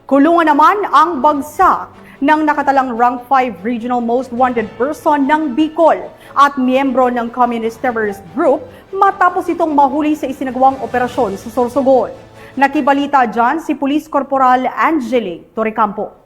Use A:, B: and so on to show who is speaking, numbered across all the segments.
A: Kulungan naman ang bagsak ng nakatalang rank 5 Regional Most Wanted Person ng Bicol at miyembro ng Communist Terrorist Group matapos itong mahuli sa isinagawang operasyon sa Sorsogon. Nakibalita dyan si Police Corporal Angelique Torrecampo.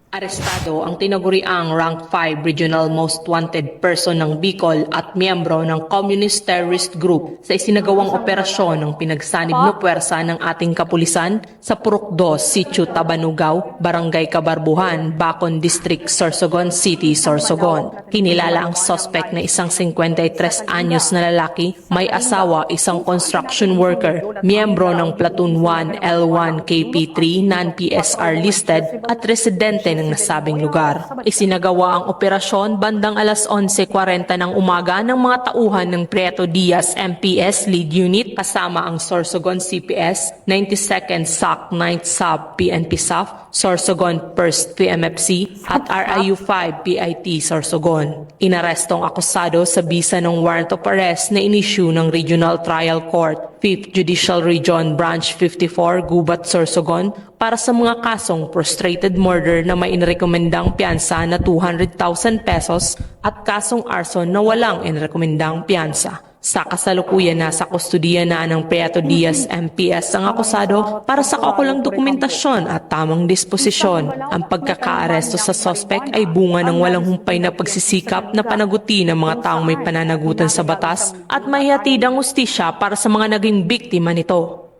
B: Arestado ang tinaguriang Rank 5 Regional Most Wanted Person ng Bicol at miyembro ng Communist Terrorist Group sa isinagawang operasyon ng pinagsanib na puwersa ng ating kapulisan sa Purok 2, Sitio Tabanugaw, Barangay Kabarbuhan, Bacon District, Sorsogon City, Sorsogon. Kinilala ang suspect na isang 53 anyos na lalaki, may asawa, isang construction worker, miyembro ng Platoon 1 L1 KP3 non-PSR listed at residente ng nasabing lugar. Isinagawa ang operasyon bandang alas 11:40 ng umaga ng mga tauhan ng Prieto Diaz MPS Lead Unit kasama ang Sorsogon CPS, 92nd SAC 9th Sub PNP SAF, Sorsogon 1st PMFC at RIU 5 PIT Sorsogon. Inarestong akusado sa bisa ng warrant of arrest na inisyu ng Regional Trial Court 5th Judicial Region Branch 54 Gubat, Sorsogon para sa mga kasong frustrated murder na may inirekomendang piyansa na 200,000 pesos at kasong arson na walang inirekomendang piyansa. Sa kasalukuyan nasa kustudiya na ng Prieto Diaz MPS ang akusado para sa kaukulang dokumentasyon at tamang disposisyon. Ang pagkakaaresto sa suspect ay bunga ng walang humpay na pagsisikap na panaguti ng mga taong may pananagutan sa batas at may hatid ang hustisya para sa mga naging biktima nito.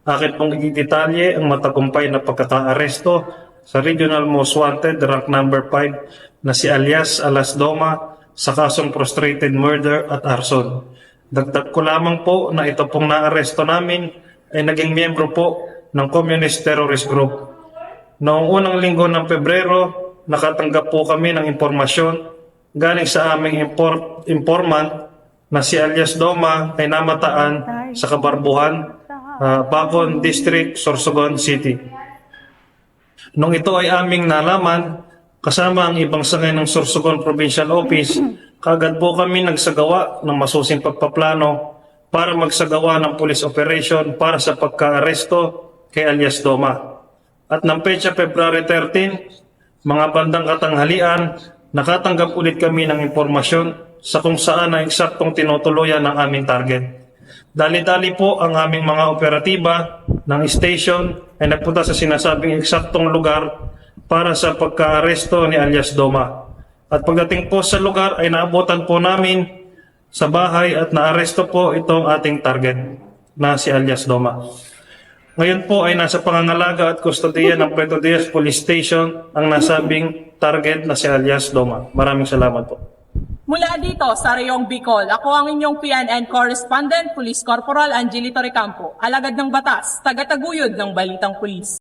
C: Akin pong ididetalye ang matagumpay na pagkakaaresto sa Regional Most Wanted Rank number 5 na si alias Alas Doma sa kasong frustrated murder at arson. Dagdag ko lamang po na ito pong naaresto namin ay naging miyembro po ng Communist Terrorist Group. Noong unang linggo ng Pebrero, nakatanggap po kami ng impormasyon galing sa aming informant na si alias Doma ay namataan sa Kabarbuhan, Bacon District, Sorsogon City. Nung ito ay aming nalaman, kasama ang ibang sangay ng Sorsogon Provincial Office, kagad po kami nagsagawa ng masusing pagpaplano para magsagawa ng police operation para sa pagkaaresto kay alias Doma. At ng petsa February 13, mga bandang katanghalian, nakatanggap ulit kami ng impormasyon sa kung saan ang eksaktong tinutuluyan ng aming target. Dali-dali po ang aming mga operatiba ng station ay nagpunta sa sinasabing eksaktong lugar para sa pagkaaresto ni alias Doma. At pagdating po sa lugar ay naabutan po namin sa bahay at naaresto po itong ating target na si alias Doma. Ngayon po ay nasa pangangalaga at kustodiya ng Prieto Diaz Police Station ang nasabing target na si alias Doma. Maraming salamat po.
D: Mula dito sa Rayong Bicol, ako ang inyong PNN Correspondent, Police Corporal Angelique Torrecampo, alagad ng batas, tagataguyod ng Balitang Pulis.